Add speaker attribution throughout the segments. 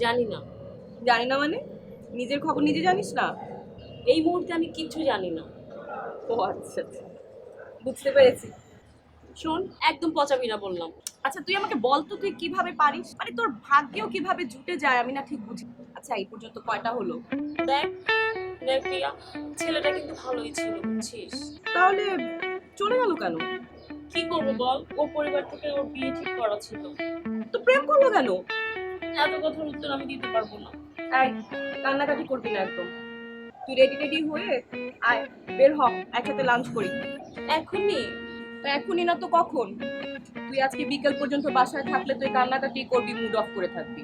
Speaker 1: জানি না।
Speaker 2: জানি না মানে? নিজের খবর নিজে জানিস না?
Speaker 1: এই মুহূর্তে আমি কিচ্ছু জানি না।
Speaker 2: ও আচ্ছা আচ্ছা, বুঝতে পেরেছি।
Speaker 1: শোন, একদম পচাবি না বললাম।
Speaker 2: আচ্ছা তুই আমাকে বল তো, তুই কিভাবে পারিস? মানে তোর ভাগ্যেও কিভাবে জুটে যায় আমি না ঠিক বুঝি। আচ্ছা এই পর্যন্ত কয়টা হলো?
Speaker 1: দেখ দেখ প্রিয়া, ছেলেটা কিন্তু ভালোই ছিল বুঝছিস।
Speaker 2: তাহলে চলে গেল কেন?
Speaker 1: কি করবো বল, ওর পরিবার থেকে ওর বিয়ে ঠিক করা ছিল।
Speaker 2: তো প্রেম করলো কেন?
Speaker 1: এত কথার উত্তর আমি দিতে পারবো না।
Speaker 2: এই, কান্নাকাটি করবি না একদম। তুই রেডি রেডি হয়ে আয়, বের হ, একসাথে লাঞ্চ করি।
Speaker 1: এখনই?
Speaker 2: এখনই না তো কখন? তুই আজকে বিকেল পর্যন্ত বাসায় থাকলে তুই কান্নাকাটি করবি, মুড অফ করে থাকবি।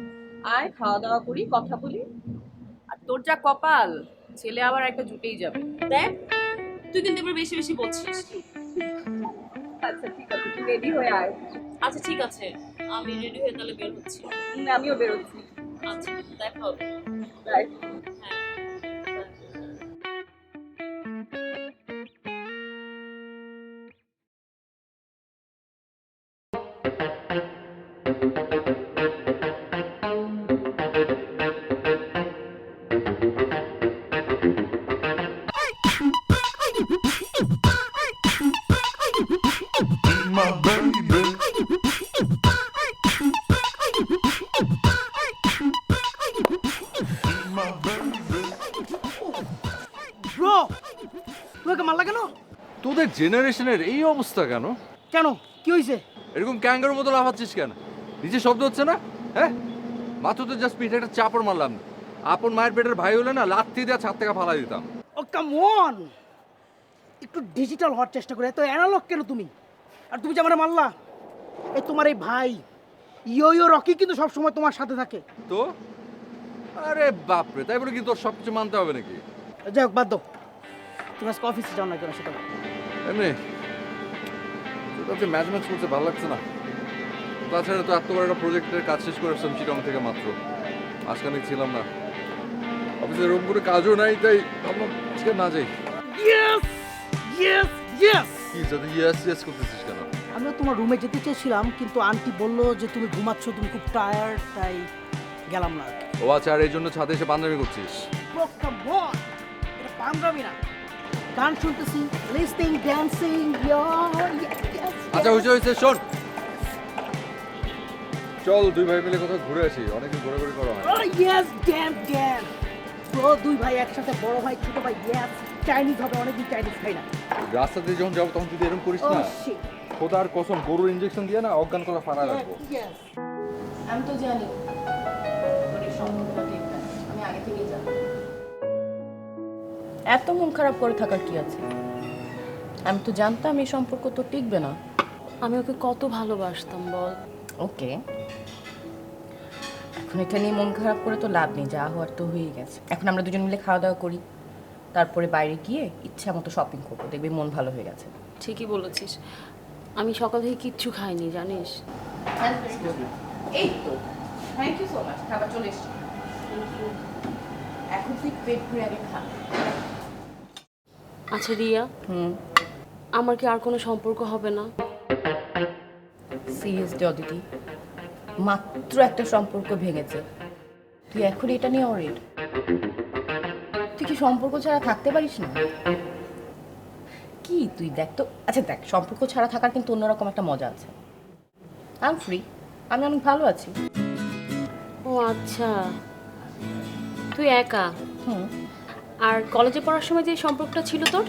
Speaker 2: আয়, খাওয়া দাওয়া করি, কথা বলি। আর তোর যা কপাল, ছেলে আবার একটা জুটেই যাবে।
Speaker 1: দেখ, তুই কিন্তু এবার বেশি বেশি বলছিস।
Speaker 2: আচ্ছা ঠিক আছে, তুই রেডি হয়ে আয়।
Speaker 1: আচ্ছা ঠিক আছে, আমি রেডি হয়ে তাহলে বের হচ্ছি।
Speaker 2: আমিও বেরোচ্ছি।
Speaker 1: আচ্ছা, দেখা হবে।
Speaker 2: বাই।
Speaker 1: হ্যাঁ।
Speaker 3: My baby. My baby.
Speaker 4: Bro, তোকে মারলা কেন?
Speaker 5: তোদের জেনারেশনের এই অবস্থা কেন?
Speaker 4: কেন, কি হয়েছে?
Speaker 5: এরকম ক্যাঙ্গারুর মতো লাফাচ্ছিস কেন? নিচে শব্দ হচ্ছে না? হ্যাঁ, মাত্র তো জাস্ট পিঠে একটা চাপড় মারলাম। আপন মায়ের পেটের ভাই হলে না লাথি দিয়ে ছাদ থেকে ফালা দিতাম।
Speaker 4: ও কাম অন, একটু ডিজিটাল হওয়ার চেষ্টা করে, এত অ্যানালগ কেন তুমি? আর তুমি যে আমার মারলা, এই তোমার এই ভাই ইয়ো রকি কিন্তু সব সময় তোমার সাথে থাকে।
Speaker 5: তো আরে বাপরে, তাই বলে কি তোর সব কিছু মানতে হবে নাকি?
Speaker 4: যাই হোক, বাদ দাও। তুমি আজকে অফিসে যাও না কেন সেটা বলো।
Speaker 5: এমনি তোর ম্যাচ ম্যাচ করতে ভালো লাগছে না। তাছাড়া তো এত বড় একটা প্রজেক্টের কাজ শেষ করে আসলাম চিটং থেকে মাত্র। আজকে আমি ছিলাম না অফিসে, রুম করে কাজও নাই, তাই ভাবলাম আজকে না যাই।
Speaker 4: Yes yes yes.
Speaker 5: কি যদি ইয়েস ইয়েস করতেছিস কেন?
Speaker 4: আমিও তোমার রুমে যেতে চেয়েছিলাম, কিন্তু আন্টি বললো যে তুমি ঘুমাচ্ছ, তুমি খুব টায়ার্ড, তাই গেলাম না।
Speaker 5: ও আচ্ছা, আর এই জন্য ছাদে এসে বান্ধবী করছিস?
Speaker 4: ব্রো কাম অন, এটা পাঙ্গামি না। গান শুনতেছি, লিসনিং, ড্যান্সিং,
Speaker 5: আচ্ছা হয়েছে হয়েছে, শোন চল দুই ভাই মিলে কোথাও ঘুরে আসি, অনেকদিন ঘোরাঘুরি করা হয়।
Speaker 4: ইয়েস, ড্যাম ড্যাম ব্রো, দুই ভাই একসাথে, বড় ভাই ছোট ভাই, ইয়েস। চাইনিজ হবে, অনেকদিন চাইনিজ খাই না।
Speaker 5: রাস্তা দিয়ে যখন যাবো তখন যদি এরকম করিস
Speaker 4: ও
Speaker 5: না,
Speaker 4: শিট,
Speaker 5: খোদার কসম গরুর ইঞ্জেকশন দিয়ে না অজ্ঞান করা ফাড়া রাখবো।
Speaker 4: ইয়েস।
Speaker 2: আমি তো জানি তোর এই সম্পর্কটা ঠিক না, আমি আগে থেকেই জানি।
Speaker 6: এত মন খারাপ করে থাকার কি আছে? আমি তো জানতাম এই সম্পর্ক তো টিকবে না।
Speaker 1: আমি ওকে কত ভালোবাসতাম বল।
Speaker 6: ওকে, এখন এটা নিয়ে মন খারাপ করে তো লাভ নেই, যা হওয়ার তো হয়ে গেছে। এখন আমরা দুজন মিলে খাওয়া দাওয়া করি, তারপরে বাইরে গিয়ে ইচ্ছা মতো শপিং করবো, দেখবি মন ভালো হয়ে গেছে।
Speaker 1: ঠিকই বলেছিস, আমি সকাল থেকে কিচ্ছু খাইনি জানিস।
Speaker 6: এই তো, থ্যাংক ইউ সো মাচ, খাবার চলে এসছে। এখন তুই পেট ভরে আগে খা।
Speaker 1: আচ্ছা রিয়া, আমার কি আর কোনো সম্পর্ক হবে না?
Speaker 6: সিরিয়াসলি অদিতি, মাত্র একটা সম্পর্ক ভেঙেছে, তুই এখন এটা নিয়ে অরিড? তুই কি সম্পর্ক ছাড়া থাকতে পারিস না? কি তুই দেখ তো, আচ্ছা দেখ, সম্পর্ক ছাড়া থাকার কিন্তু অন্যরকম একটা মজা আছে। আই এম ফ্রি, আমি অনেক ভালো আছি।
Speaker 1: ও আচ্ছা, তুই একা?
Speaker 6: হুম,
Speaker 1: আর কলেজে পড়ার সময় যে সম্পর্কটা ছিল তোর,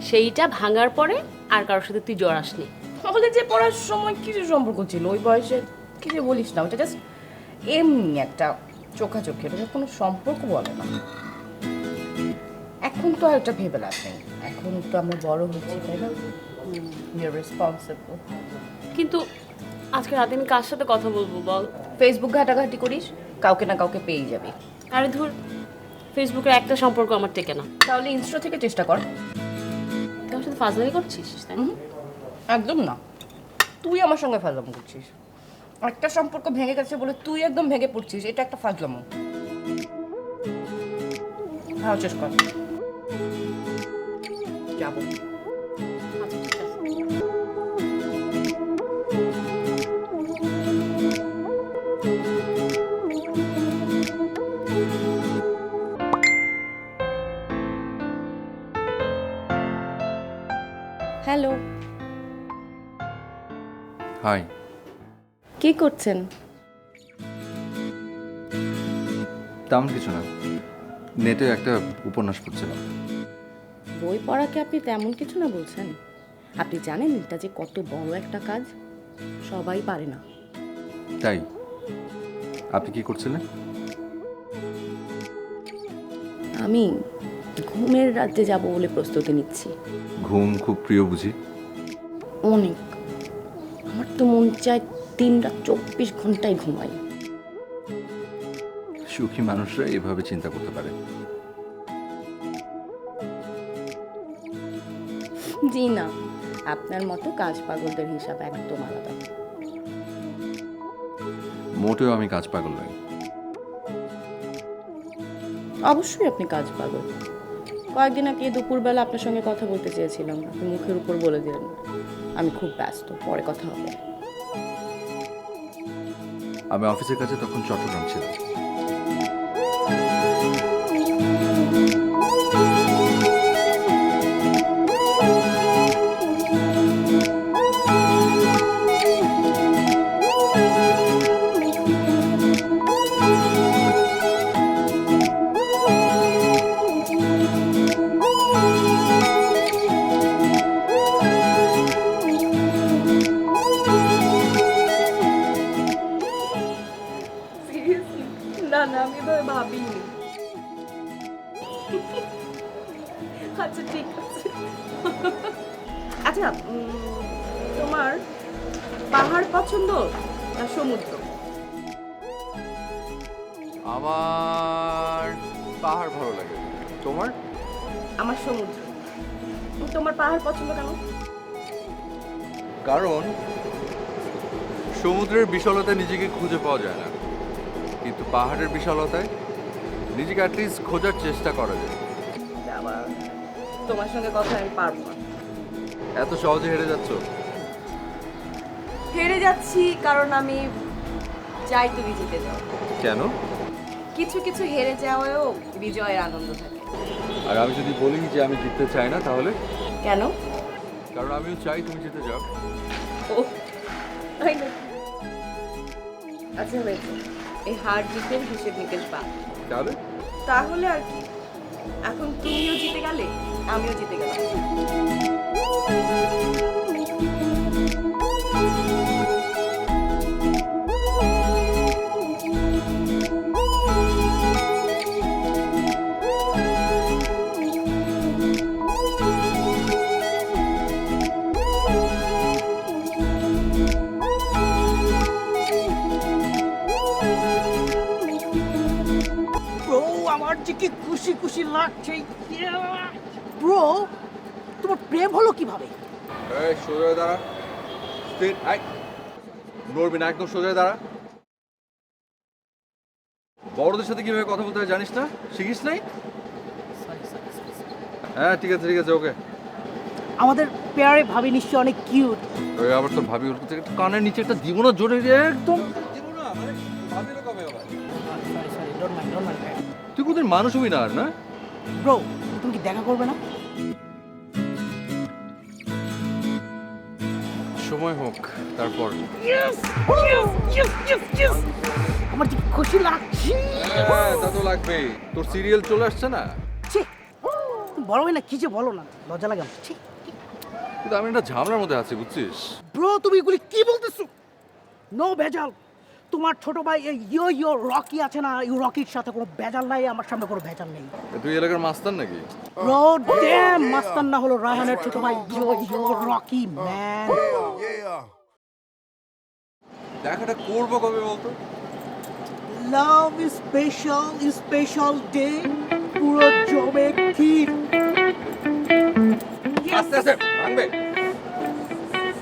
Speaker 1: সেইটা ভাঙার পরে আর কারোর সাথে তুই জড়াসনি?
Speaker 6: কলেজে পড়ার সময় কিছু সম্পর্ক ছিল, ওই বয়সে কিছু বলিস না, ওটা জাস্ট এমনি একটা চোখাচোখি, এটা কোনো সম্পর্ক বলে না। এখন তো আর এটা ভেবে লাভ নেই, এখন তো আমরা বড় হচ্ছি, তাই না? Your responsible.
Speaker 1: কিন্তু আজকে রাতে আমি কার সাথে কথা বলবো বল?
Speaker 6: ফেসবুক ঘাটাঘাটি করিস, কাউকে না কাউকে পেয়ে যাবি।
Speaker 1: আরে ধুর, ফেসবুকের একটা সম্পর্ক আমার টেকে না।
Speaker 6: তাহলে ইনস্টা থেকে চেষ্টা কর।
Speaker 1: তোর সাথে ফাজলামি করছিস তাই না?
Speaker 6: একদম না, তুই আমার সঙ্গে ফাজলামো করছিস। একটা সম্পর্ক ভেঙে গেছে বলে তুই একদম ভেঙে পড়ছিস, এটা একটা ফাজলামো। হ্যাঁ, চেষ্টা কর। যাবো।
Speaker 1: আচ্ছা ঠিক আছে।
Speaker 6: Hello,
Speaker 5: hi.
Speaker 6: কি করছেন?
Speaker 5: তেমন কিছু না, নেটে একটা উপন্যাস পড়ছিলাম।
Speaker 6: বই পড়াকে আপনি তেমন কিছু না বলছেন? আপনি জানেন এটা যে কত বড় একটা কাজ, সবাই পারে না।
Speaker 5: তাই আপনি কি করছিলেন?
Speaker 6: আমি ঘুমের রাজ্যে যাব বলে প্রস্তুতি নিচ্ছি।
Speaker 5: ঘুম খুব প্রিয় বুঝি?
Speaker 6: অনেক। আমার তো মন চায় 3 রাত 24 ঘন্টায় ঘুমাই।
Speaker 5: সুখী মানুষরা এভাবে চিন্তা করতে পারে।
Speaker 6: জি না, আপনার মতো কাজ পাগলদের হিসাব একদম আলাদা।
Speaker 5: মোটেও আমি কাজ পাগল নই।
Speaker 6: অবশ্যই আপনি কাজ পাগল। কয়েকদিন আগে দুপুরবেলা আপনার সঙ্গে কথা বলতে চেয়েছিলাম, আপনি মুখের উপর বলে দিলেন আমি খুব ব্যস্ত, পরে কথা হবে।
Speaker 5: আমি অফিসের কাছে তখন চট্টগ্রাম ছিলাম।
Speaker 2: সিরিয়াসলি? না না, আমি এভাবে ভাবিনি। আচ্ছা ঠিক আছে। আচ্ছা, তোমার পাহাড় পছন্দ না সমুদ্র?
Speaker 5: আমার পাহাড় ভালো লাগে। তোমার?
Speaker 2: আমার সমুদ্র। তোমার পাহাড় পছন্দ কেন?
Speaker 5: কারণ সমুদ্রের বিশালতায় নিজেকে খুঁজে পাওয়া যায় না, কিন্তু পাহাড়ের বিশালতায় নিজেকে অ্যাটলিস্ট খোঁজার চেষ্টা করা যায়।
Speaker 2: বাবা, তোমার সঙ্গে কথা আমি পারবো না।
Speaker 5: এত সহজে হেরে যাচ্ছ?
Speaker 2: হেরে যাচ্ছি কারণ আমি চাই তুমি জিতে যাও।
Speaker 5: কেন?
Speaker 2: কিছু কিছু হেরে যাওয়ায়ও বিজয়ের আনন্দ থাকে।
Speaker 5: আর আমি যদি বলি যে আমি জিততে চাই না, তাহলে?
Speaker 2: কেন?
Speaker 5: কারণ আমিও চাই তুমি জিতে যাও।
Speaker 2: ও তাই না? আচ্ছা হয়েছে, এই হার জিতের হিসেব নিকেশ বা
Speaker 5: তাহলে
Speaker 2: তাহলে আর কি, এখন তুমিও জিতে গেলে আমিও জিতে গেলাম।
Speaker 4: ব্রো আমার যে কি খুশি খুশি লাগছে। ব্রো তোমার প্রেম হলো কিভাবে?
Speaker 5: এই সোজা হয়ে দাঁড়া। স্থির, আই নড়বি না, একদম সোজা হয়ে দাঁড়া। বড়দের সাথে কিভাবে কথা বলতে হয় জানিস না? শিখিস নাই? হ্যাঁ ঠিক আছে ঠিক আছে, ওকে।
Speaker 4: আমাদের পেয়ারে ভাবি নিশ্চয় অনেক কিউট।
Speaker 5: ওই আবার তোর ভাবি ওর থেকে একটু কানের নিচে একটা দিব না জোরে রে, একদম দিব না, মানে ভাবিলে কবে হবে? তুই কোনদিন মানুষ হবি না আর, না?
Speaker 4: ব্রো তুমি কি দেখা করবে না?
Speaker 5: সময় হোক তারপর।
Speaker 4: আমার যে খুশি লাগছে।
Speaker 5: হ্যাঁ তা তো লাগবেই, তোর সিরিয়াল চলে আসছে না।
Speaker 4: ছি, তুমি বলো না, কি যে বলো না, লজ্জা লাগে আমার। ছি।
Speaker 5: কিন্তু আমি একটা ঝামেলার মধ্যে আছি, বুঝছিস?
Speaker 4: ব্রো তুমি এগুলি কি বলতেছো? নো ভেজাল। তোমার ছোট ভাই এই ইয়ো রকি আছে না, এই রকির সাথে কোনো ভেজাল নাই, আমার সামনে কোনো ভেজাল নেই।
Speaker 5: তুই এলাকার মাস্তান নাকি?
Speaker 4: ব্রো ড্যাম মাস্তান না হলো রায়হানের ছোট ভাই ইয়ো রকি ম্যান।
Speaker 5: দেখাটা করবো কবে বলতো?
Speaker 4: লাভ স্পেশাল ডে, পুরো জমে ক্ষীর।
Speaker 5: আস্তে আস্তে ভাঙবে।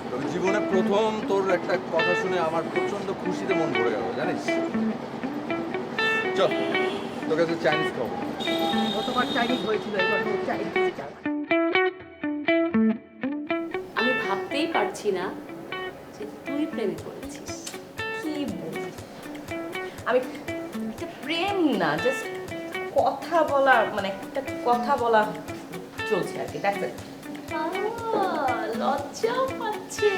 Speaker 5: তবে জীবনে প্রথম তোর একটা কথা শুনে আমার প্রচন্ড খুশিতে মন ভরে গেল, জানিস? চল তোর কাছে চাইনিজ খাবো।
Speaker 4: গতবার চাইনিজ হয়েছিল, এবার চাইনিজ।
Speaker 1: আমি ভাবতেই পারছি না যে তুই প্রেমে পড়েছিস।
Speaker 2: কি বলি, আমি এটা প্রেম না, জাস্ট কথা বলা, মানে একটা কথা বলা চলছে আর কি। That's it.
Speaker 1: লজ্জাও পাচ্ছে।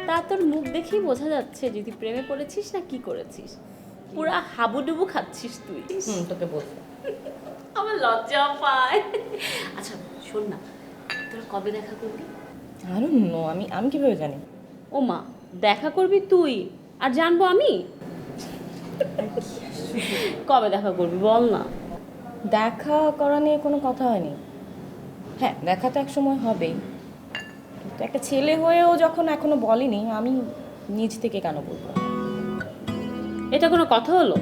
Speaker 1: তা তোর মুখ দেখেই বোঝা যাচ্ছে যদি প্রেমে পড়েছিস না কি করেছিস। পুরা হাবুডুবু খাচ্ছিস তুই।
Speaker 6: তোকে বলবো।
Speaker 1: আমার লজ্জা পায়। আচ্ছা শোন না, তোরা কবে দেখা করবি?
Speaker 6: I don't know, আমি কিভাবে জানি?
Speaker 1: ও মা, দেখা করবি তুই আর জানবো আমি? কবে দেখা করবি বল না।
Speaker 6: দেখা করা নিয়ে কোনো কথা হয়নি। হ্যাঁ, দেখা তো এক সময় হবেই, কিন্তু একটা ছেলে হয়েও যখন এখনো বলেনি, আমি নিজ থেকে কেন বলবো?
Speaker 1: এটা কোনো কথা হলো?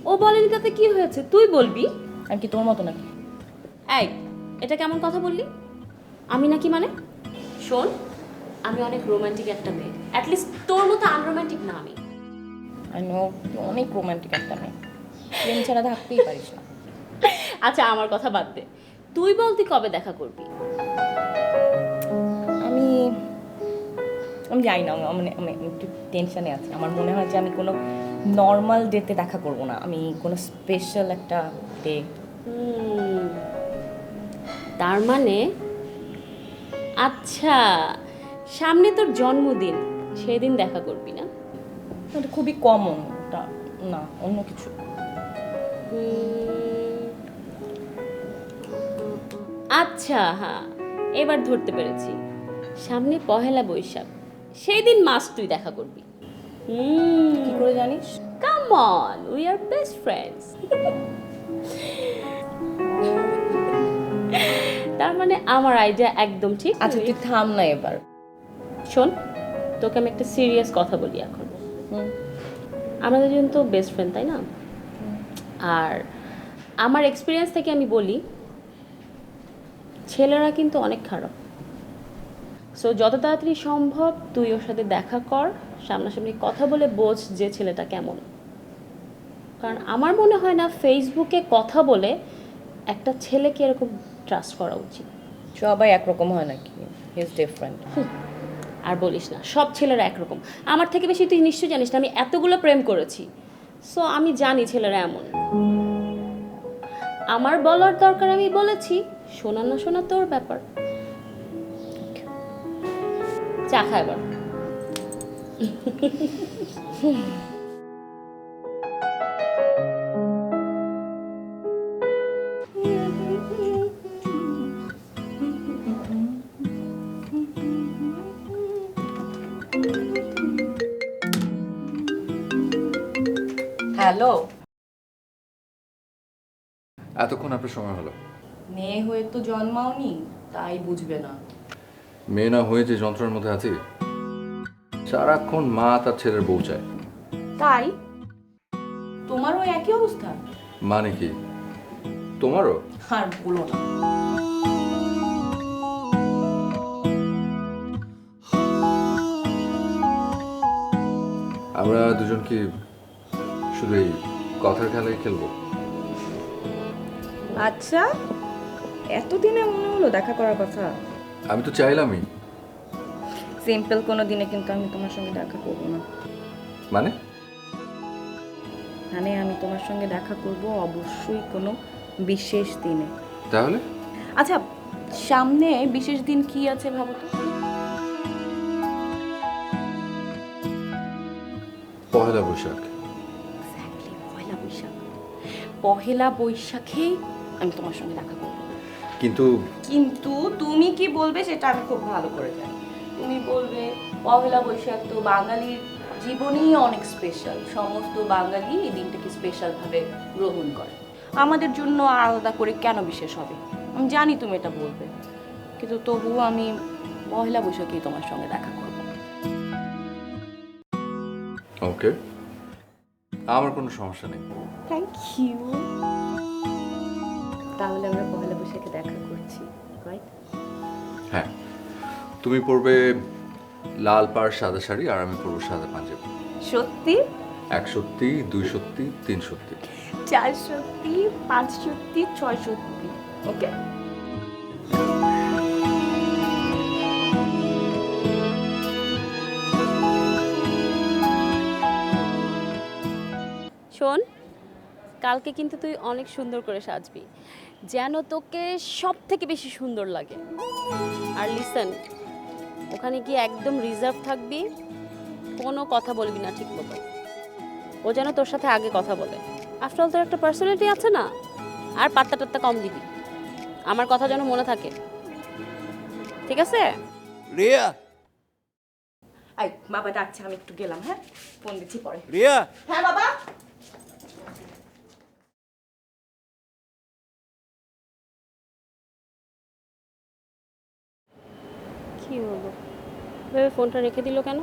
Speaker 1: ও বলেনি তাতে কি হয়েছে, তুই বলবি।
Speaker 6: আমি কি তোর মতো নাকি?
Speaker 1: এই, এটা কেমন কথা বললি? আমি নাকি মানে? শোন, আমি অনেক রোমান্টিক একটা মেয়ে, অ্যাটলিস্ট তোর মতো আনরোমান্টিক না আমি।
Speaker 6: আই নো তুই অনেক রোমান্টিক একটা মেয়ে, প্রেম ছাড়া থাকতেই পারিস না।
Speaker 1: আচ্ছা আমার কথা বাদ দে, তুই বল তুই কবে দেখা করবি?
Speaker 6: আমি জানি না, আমি একটু টেনশনে আছি। আমার মনে হয় যে আমি কোনো নর্মাল ডেতে দেখা করব না, আমি কোনো স্পেশাল একটা ডে।
Speaker 1: তার মানে আচ্ছা, সামনে তোর জন্মদিন, সেদিন দেখা করবি না?
Speaker 6: এটা খুবই কমন, ওটা না, অন্য কিছু।
Speaker 1: আচ্ছা হ্যাঁ, এবার ধরতে পেরেছি, সামনে পহেলা বৈশাখ, সেই দিন মাস্ট তুই দেখা করবি।
Speaker 6: কি করে জানিস?
Speaker 1: Come on, we are best friends. তার মানে আমার আইডিয়া একদম ঠিক।
Speaker 6: আচ্ছা তুই থাম না এবার।
Speaker 1: শোন, তোকে আমি একটা সিরিয়াস কথা বলি এখন।
Speaker 6: হুম।
Speaker 1: আমরা দুজন তো বেস্ট ফ্রেন্ড, তাই না? আর আমার এক্সপিরিয়েন্স থেকে আমি বলি, ছেলেরা কিন্তু অনেক খারাপ। সো যত তাড়াতাড়ি সম্ভব তুই ওর সাথে দেখা কর, সামনাসামনি কথা বলে বোঝ যে ছেলেটা কেমন। কারণ আমার মনে হয় না ফেসবুকে কথা বলে একটা ছেলেকে এরকম ট্রাস্ট করা উচিত।
Speaker 6: সবাই একরকম হয় নাকি? He is different.
Speaker 1: আর বলিস না, সব ছেলেরা একরকম। আমার থেকে বেশি তুই নিশ্চয়ই জানিস না, আমি এতগুলো প্রেম করেছি। সো আমি জানি ছেলেরা এমন। আমার বলার দরকার আমি বলেছি, শোনা না শোনা তোর ব্যাপার। চা খা এবার।
Speaker 6: হ্যালো,
Speaker 5: এতক্ষণ আপনার সময় হলো?
Speaker 6: মেয়ে হয়ে তো জন্মাওনি, তাই বুঝবে না।
Speaker 5: মেয়ে না হয়ে যে যন্ত্রের মধ্যে আছি, সারাক্ষণ মা তার ছেলের বউ চায়।
Speaker 6: তাই তোমারও একই অবস্থা?
Speaker 5: মানে কি তোমারও?
Speaker 6: আর বলো না।
Speaker 5: আমরা দুজন কি শুধু এই কথার খেলাই খেলবো?
Speaker 6: আচ্ছা, এতদিনে মনে হলো দেখা করার কথা?
Speaker 5: আমি তো চাইলামই।
Speaker 6: সিম্পল কোনো দিনে কিন্তু আমি তোমার সঙ্গে দেখা করব না।
Speaker 5: মানে?
Speaker 6: মানে আমি তোমার সঙ্গে দেখা করব অবশ্যই কোনো বিশেষ দিনে।
Speaker 5: তাহলে
Speaker 6: আচ্ছা, সামনে বিশেষ দিন কি আছে ভাবো তো?
Speaker 5: পহেলা বৈশাখ।
Speaker 6: এক্স্যাক্টলি, পহেলা বৈশাখ। পহেলা বৈশাখেই আমি তোমার সঙ্গে দেখা করব।
Speaker 5: কিন্তু
Speaker 6: কিন্তু তুমি কি বলবে সেটা আমি খুব ভালো করে জানি। তুমি বলবে পহেলা বৈশাখ তো বাঙালির জীবনেই অনেক স্পেশাল, সমস্ত বাঙালি এই দিনটাকে স্পেশালভাবে গ্রহণ করে, আমাদের জন্য আলাদা করে কেন বিশেষ হবে। আমি জানি তুমি এটা বলবে, কিন্তু তবুও আমি পহেলা বৈশাখেই তোমার সঙ্গে দেখা করব।
Speaker 5: ওকে, আমার কোনো সমস্যা নেই।
Speaker 6: Thank you. তাহলে আমরা পহেলা বৈশাখে দেখা করছি, রাইট?
Speaker 5: হ্যাঁ, তুমি পরবে লাল পাড় সাদা শাড়ি আর আমি পরবো সাদা পাঞ্জাবি।
Speaker 6: সত্যি?
Speaker 5: 1 সত্যি, 2 সত্যি, 3 সত্যি।
Speaker 6: 4 সত্যি, 5 সত্যি, 6 সত্যি। ওকে।
Speaker 1: শোন, কালকে কিন্তু তুই অনেক সুন্দর করে সাজবি, যেন তোকে সব থেকে বেশি সুন্দর লাগে। আর লিসেন, ওখানে গিয়ে একদম রিজার্ভ থাকবি, কোনো কথা বলবি না ঠিক মতো। ও যেন তোর সাথে আগে কথা বলে। আফটার অল তোর একটা পার্সোনালিটি আছে না, আর পাত্তা টাত্তা কম দিবি। আমার কথা যেন মনে থাকে, ঠিক আছে?
Speaker 7: রিয়া,
Speaker 6: আই বাবা ডাকছে, আমি একটু গেলাম, হ্যাঁ ফোন দিচ্ছি পরে।
Speaker 7: রিয়া,
Speaker 6: হ্যাঁ বাবা।
Speaker 1: কি হলো, ভেবে ফোনটা রেখে দিল কেন?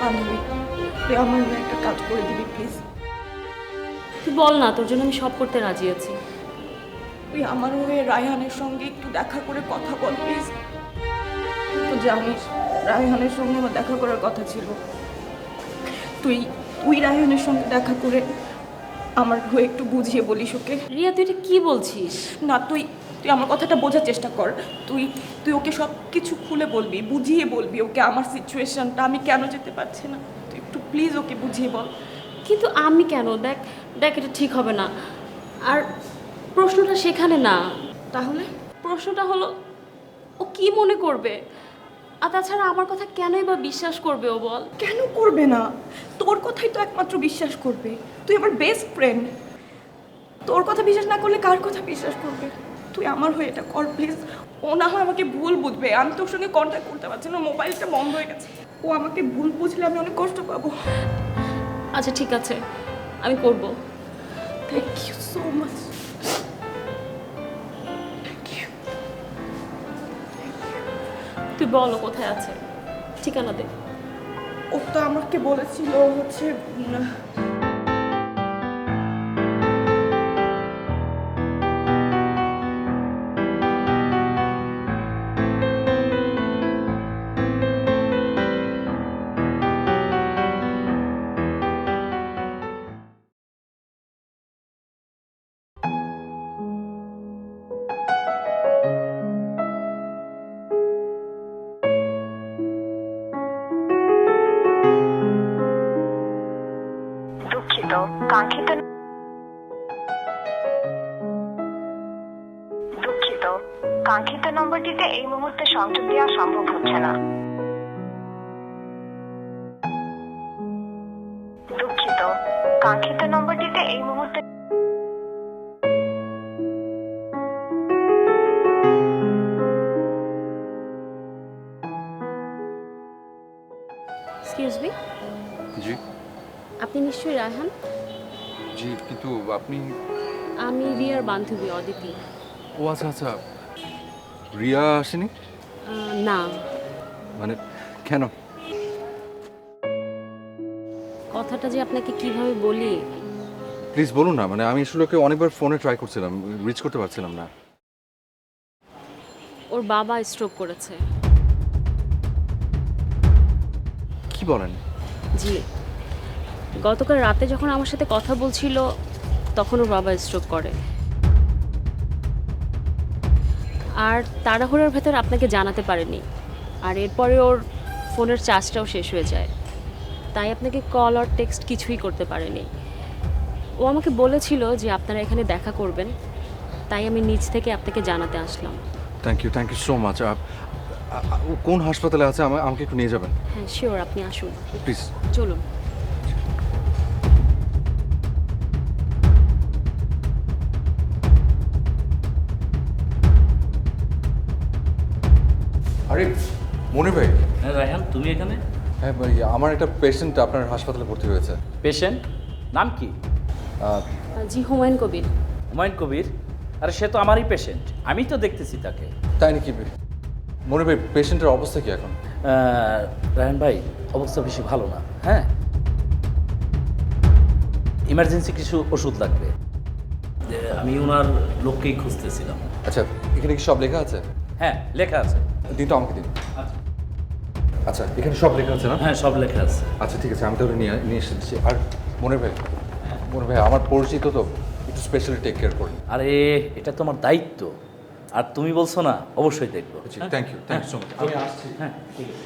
Speaker 6: বান্ধবী, তুই আমার হয়ে একটা কাজ করে দিবি প্লিজ।
Speaker 1: তুই বল না, তোর জন্য আমি সব করতে রাজি আছি।
Speaker 6: তুই আমার হয়ে রায়হানের সঙ্গে একটু দেখা করে কথা বল প্লিজ। তো জানিস রায়হানের সঙ্গে আমার দেখা করার কথা ছিল। তুই তুই রায়হানের সঙ্গে দেখা করে আমার হয়ে একটু বুঝিয়ে বলিস ওকে।
Speaker 1: রিয়া, তুই এটা কি বলছিস?
Speaker 6: না, তুই তুই আমার কথাটা বোঝার চেষ্টা কর। তুই তুই ওকে সব কিছু খুলে বলবি, বুঝিয়ে বলবি ওকে আমার সিচুয়েশনটা, আমি কেন যেতে পারছি না। তুই একটু প্লিজ ওকে বুঝিয়ে বল।
Speaker 1: কিন্তু আমি কেন? দেখ দেখ, এটা ঠিক হবে না। আর প্রশ্নটা সেখানে না,
Speaker 6: তাহলে
Speaker 1: প্রশ্নটা হলো ও কি মনে করবে। আর তাছাড়া আমার কথা কেনই বা বিশ্বাস করবে ও, বল?
Speaker 6: কেন করবে না? তোর কথাই তো একমাত্র বিশ্বাস করবে। তুই আমার বেস্ট ফ্রেন্ড, তোর কথা বিশ্বাস না করলে কার কথা বিশ্বাস করবে? তুই আমার হয়ে এটা কর প্লিজ। ও না হয় আমাকে ভুল বুঝবে, আমি তোর সঙ্গে কন্ট্যাক্ট করতে পারছি না, মোবাইলটা বন্ধ হয়ে গেছে। ও আমাকে ভুল বুঝলে আমি অনেক কষ্ট পাবো।
Speaker 1: আচ্ছা ঠিক আছে, আমি করব।
Speaker 6: Thank you so much.
Speaker 1: তুই বল ও কোথায় আছে, ঠিকানা দে।
Speaker 6: ও তো আমাকে বলেছিল হচ্ছে
Speaker 8: দুঃখিত কাঙ্ক্ষিত নম্বরটিতে এই মুহূর্তে সংযোগ দেওয়া সম্ভব হচ্ছে না। দুঃখিত কাঙ্ক্ষিত নম্বরটিতে এই মুহূর্তে
Speaker 1: এক্সকিউজ মি,
Speaker 5: জি
Speaker 1: আপনি নিশ্চয়ই রায়হান?
Speaker 5: জি, কিন্তু আপনি?
Speaker 1: আমি রিয়ার বান্ধবী অদিতি।
Speaker 5: ও আচ্ছা আচ্ছা, রিয়া আসেনি?
Speaker 1: না।
Speaker 5: মানে কেন?
Speaker 1: কথাটা যে আপনাকে কিভাবে বলি।
Speaker 5: প্লিজ বলুন না। মানে আমি আসলে ওকে অনেকবার ফোনে ট্রাই করছিলাম, রিচ করতে পারছিলাম না।
Speaker 1: ওর বাবা স্ট্রোক করেছে।
Speaker 5: কি বলেন?
Speaker 1: জি, গতকাল রাতে যখন আমার সাথে কথা বলছিল তখন ওর বাবা স্ট্রোক করে। আর তাড়াহুড়োর ভেতর আপনাকে জানাতে পারেনি, আর এরপরে ওর ফোনের চার্জটাও শেষ হয়ে যায়, তাই আপনাকে কল আর টেক্সট কিছুই করতে পারেনি। ও আমাকে বলেছিল যে আপনারা এখানে দেখা করবেন, তাই আমি নিজ থেকে আপনাকে জানাতে আসলাম।
Speaker 5: Thank you so much. ও কোন হাসপাতালে আছে আমাকে একটু নিয়ে যাবেন?
Speaker 1: হ্যাঁ শিওর, আপনি আসুন
Speaker 5: প্লিজ।
Speaker 1: চলুন।
Speaker 5: আরে মনির ভাই।
Speaker 9: হ্যাঁ রায়হান, তুমি এখানে?
Speaker 5: হ্যাঁ ভাই, আমার একটা পেশেন্ট আপনার হাসপাতালে ভর্তি হয়েছে।
Speaker 9: পেশেন্ট?
Speaker 7: নাম কি?
Speaker 1: জি, হুমায়ুন কবির।
Speaker 7: হুমায়ুন কবির? আরে সে তো আমারই পেশেন্ট, আমি তো দেখতেছি তাকে।
Speaker 5: তাই নাকি? মনে ভাই পেশেন্টের অবস্থা কি এখন?
Speaker 7: রায়হান ভাই অবস্থা বেশি ভালো না। হ্যাঁ, ইমার্জেন্সি কিছু ওষুধ লাগবে। আমি ওনার লোককেই খুঁজতেছিলাম।
Speaker 5: আচ্ছা, এখানে কি সব লেখা আছে?
Speaker 7: হ্যাঁ, লেখা আছে।
Speaker 5: দিন তো আমাকে দিন। আচ্ছা, এখানে সব লেখা আছে না?
Speaker 7: হ্যাঁ, সব লেখা আছে।
Speaker 5: আচ্ছা ঠিক আছে, আমি তাহলে নিয়ে এসেছি। আর মনে ভাই, আমার পরিচিত তো, একটু স্পেশালি টেক কেয়ার করুন।
Speaker 7: আরে এটা তোমার দায়িত্ব, আর তুমি বলছো না, অবশ্যই দেখবো।
Speaker 5: Thank you so much. আমি আসছি।
Speaker 7: হ্যাঁ, ঠিক আছে।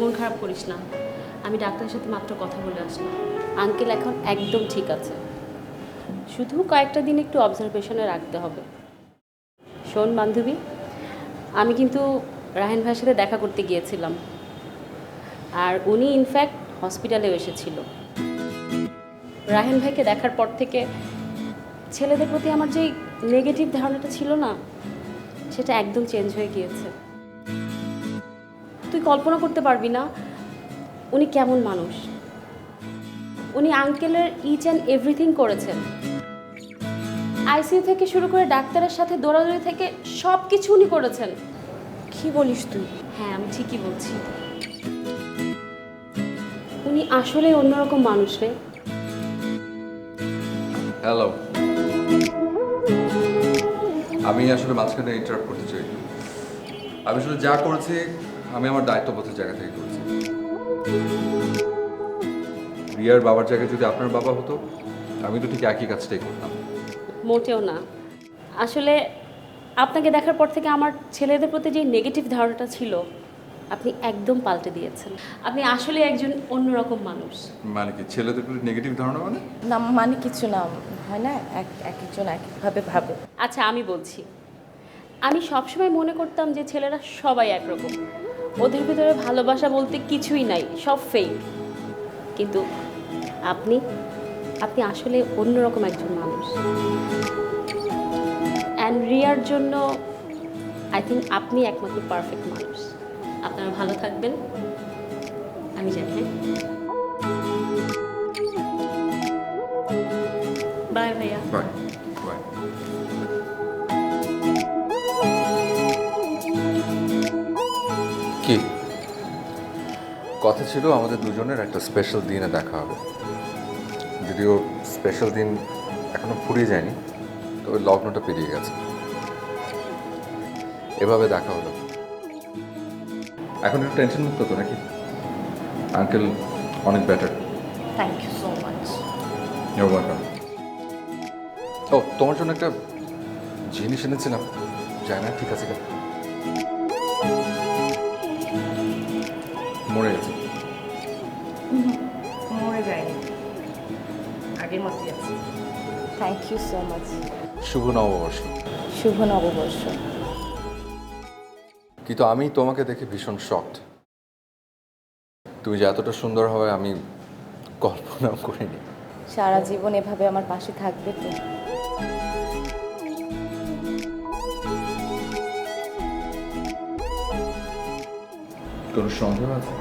Speaker 1: মন খারাপ করিস না, আমি ডাক্তারের সাথে মাত্র কথা বলে আসলাম। আঙ্কেল এখন একদম ঠিক আছে, শুধু কয়েকটা দিন একটু অবজারভেশনে রাখতে হবে। শোন বান্ধবী, আমি কিন্তু রায়হান ভাইয়ের সাথে দেখা করতে গিয়েছিলাম, আর উনি ইনফ্যাক্ট হসপিটালেও এসেছিল। রায়হান ভাইকে দেখার পর থেকে ছেলেদের প্রতি আমার যে নেগেটিভ ধারণাটা ছিল না, সেটা একদম চেঞ্জ হয়ে গিয়েছে। তুই কল্পনা করতে পারবি না উনি কেমন মানুষ। উনি আঙ্কেলের ইচ অ্যান্ড এভরিথিং করেছেন, আইসিইউ থেকে শুরু করে ডাক্তারের সাথে দৌড়াদৌড়ি থেকে সব কিছু উনি করেছেন।
Speaker 6: কি বলিস তুই?
Speaker 1: হ্যাঁ, আমি ঠিকই বলছি। উনি আসলে অন্যরকম মানুষ রে।
Speaker 5: হ্যালো, আমি আসলে মাঝখানে ইন্টারাপ্ট করতে চাই। আমি আসলে যা করেছি আমি আমার দায়িত্ববোধের জায়গা থেকে করেছি। রিয়ার বাবার জায়গায় যদি আপনার বাবা হতো, আমি তো ঠিক একই কাজটাই করতাম।
Speaker 1: মোটেও না, আসলে আপনাকে দেখার পর থেকে আমার ছেলেদের প্রতি যে নেগেটিভ ধারণাটা ছিল, আপনি একদম পাল্টে দিয়েছেন। আপনি আসলে একজন অন্যরকম মানুষ।
Speaker 5: মানে কি ছেলেদের প্রতি নেগেটিভ ধারণা? মানে
Speaker 6: না, মানে কিছু না, হয় না, এক একজন এক একভাবে ভাবে।
Speaker 1: আচ্ছা, আমি বলছি, আমি সবসময় মনে করতাম যে ছেলেরা সবাই একরকম, ওদের ভিতরে ভালোবাসা বলতে কিছুই নাই, সব ফেক। কিন্তু আপনি আপনি আসলে অন্যরকম একজন মানুষ। অ্যান্ড রিয়ার জন্য আই থিঙ্ক আপনি একমাত্র পারফেক্ট মানুষ। আপনারা ভালো থাকবেন, আমি যাই। হ্যাঁ, বাই ভাইয়া।
Speaker 5: Bye bye. কি কথা ছিল আমাদের দুজনের একটা স্পেশাল দিনে দেখা হবে। যদিও স্পেশাল দিন এখনো ফুরিয়ে যায়নি, তবে লগ্নটা পেরিয়ে গেছে। এভাবে দেখা হলো। এখন একটু টেনশন মুক্ত তো নাকি? আঙ্কেল অনেক better.
Speaker 6: Thank you so much.
Speaker 5: You're welcome. ও, তোমার জন্য একটা জিনিস এনেছিলাম, যায় না? ঠিক আছে, মরে গেছে।
Speaker 6: মরে যায়নি, আগের মতোই আছে। Thank you so much.
Speaker 5: শুভ নববর্ষ।
Speaker 6: শুভ নববর্ষ।
Speaker 5: কিন্তু আমি তোমাকে দেখে ভীষণ শকড। তুমি যে এতটা সুন্দর হবে আমি কল্পনাও করিনি।
Speaker 6: সারা জীবন এভাবে আমার পাশে থাকবে তো?
Speaker 5: কোনো সন্দেহ আছে?